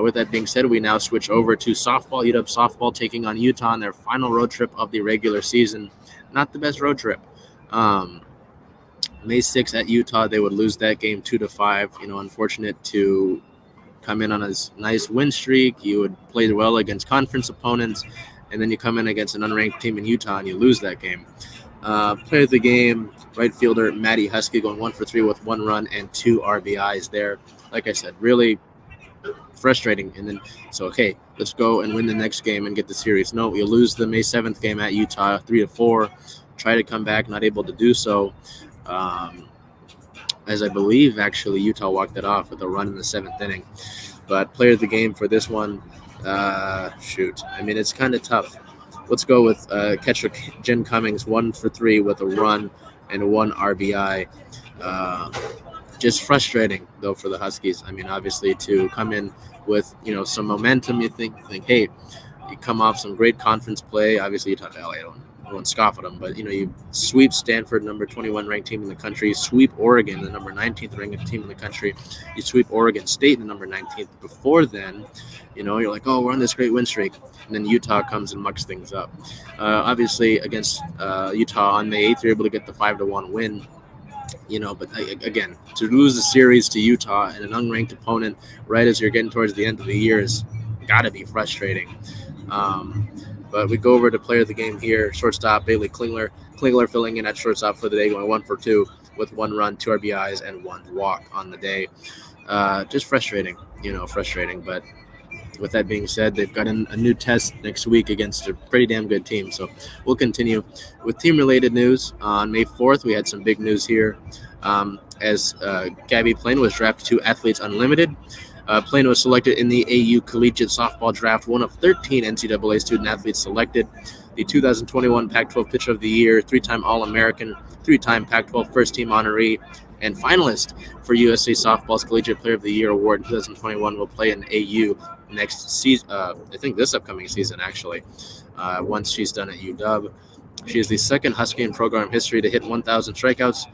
With that being said, we now switch over to softball. UW softball taking on Utah on their final road trip of the regular season. Not the best road trip. May 6th at Utah, they would lose that game 2-5. Unfortunate to come in on a nice win streak. You would play well against conference opponents, and then you come in against an unranked team in Utah and you lose that game. Player of the game, right fielder Maddie Husky going 1 for 3 with 1 run and 2 RBIs there. Like I said, really frustrating. And then, okay, let's go and win the next game and get the series. No, you lose the May 7th game at Utah 3-4. Try to come back, not able to do so. As I believe, actually, Utah walked it off with a run in the 7th inning. But player of the game for this one, it's kind of tough. Let's go with catcher Jen Cummings, 1 for 3 with a run and 1 RBI. Just frustrating, though, for the Huskies. Obviously, to come in with, some momentum, you think, hey, you come off some great conference play. Obviously, Utah Valley, I won't scoff at them, but you sweep Stanford, number 21 ranked team in the country, sweep Oregon, the number 19th ranked team in the country, you sweep Oregon State, the number 19th. Before then, you're like, oh, we're on this great win streak, and then Utah comes and mucks things up. Obviously, against Utah on May 8th, you're able to get the 5-1 win. But again, to lose the series to Utah and an unranked opponent right as you're getting towards the end of the year is got to be frustrating. But we go over to player of the game here, shortstop Baylee Klingler. Klingler filling in at shortstop for the day, going 1 for 2 with 1 run, 2 RBIs, and 1 walk on the day. Just frustrating, But with that being said, they've got a new test next week against a pretty damn good team. So we'll continue with team-related news. On May 4th, we had some big news here as Gabbie Plano was drafted to Athletes Unlimited. Plano was selected in the AU Collegiate Softball Draft, one of 13 NCAA student-athletes selected. The 2021 Pac-12 Pitcher of the Year, 3-time All-American, 3-time Pac-12 First-Team honoree, and finalist for USA Softball's Collegiate Player of the Year award in 2021 will play in AU next season. I think this upcoming season, actually, once she's done at UW. She is the second Husky in program history to hit 1,000 strikeouts,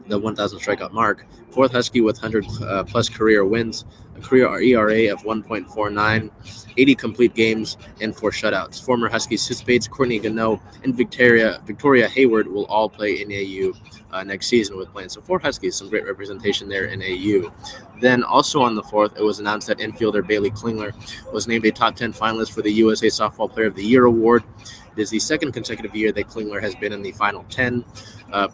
the 1,000 strikeout mark. Fourth Husky with 100-plus career wins, a career ERA of 1.49, 80 complete games, and 4 shutouts. Former Huskies Sis Bates, Courtney Gano, and Victoria Hayward will all play in AU next season with plans. So 4 Huskies, some great representation there in AU. Then also on the 4th, it was announced that infielder Baylee Klingler was named a top 10 finalist for the USA Softball Player of the Year award. It is the second consecutive year that Klingler has been in the final 10.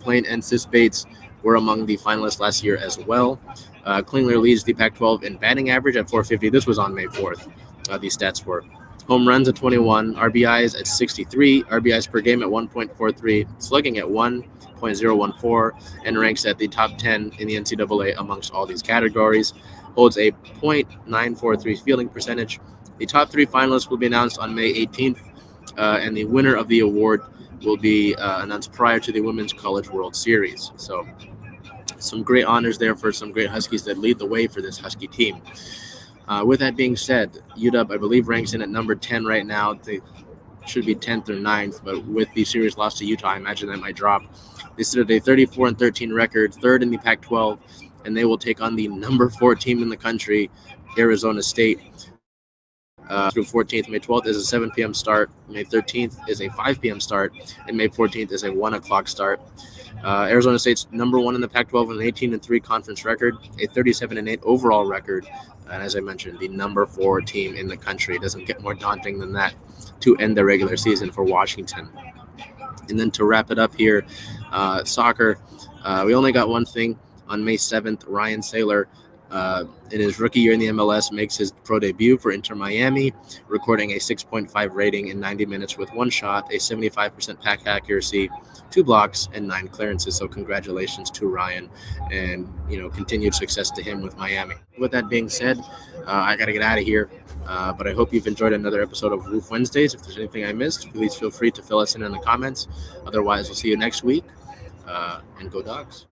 Plain and Sis Bates were among the finalists last year as well. Klingler leads the Pac-12 in batting average at 450. This was on May 4th. These stats were home runs at 21, RBIs at 63, RBIs per game at 1.43, slugging at 1.014, and ranks at the top 10 in the NCAA amongst all these categories. Holds a .943 fielding percentage. The top 3 finalists will be announced on May 18th, and the winner of the award will be announced prior to the Women's College World Series. So some great honors there for some great Huskies that lead the way for this Husky team. With that being said, UW, I believe, ranks in at number 10 right now. They should be 10th or 9th, but with the series loss to Utah, I imagine that might drop. They sit at a 34-13 record, 3rd in the Pac-12, and they will take on the number 4 team in the country, Arizona State. Through 14th. May 12th is a 7 p.m. start. May 13th is a 5 p.m. start. And May 14th is a 1 o'clock start. Arizona State's number 1 in the Pac-12 with an 18-3 conference record, a 37-8 overall record. And as I mentioned, the number 4 team in the country. It doesn't get more daunting than that to end the regular season for Washington. And then to wrap it up here, soccer, we only got one thing. On May 7th, Ryan Saylor, in his rookie year in the MLS, makes his pro debut for Inter Miami, recording a 6.5 rating in 90 minutes with 1 shot, a 75% pack accuracy, 2 blocks, and 9 clearances. So congratulations to Ryan, and continued success to him with Miami. With that being said, I got to get out of here, but I hope you've enjoyed another episode of WOOF Wednesdays. If there's anything I missed, please feel free to fill us in the comments. Otherwise, we'll see you next week, and go Dogs.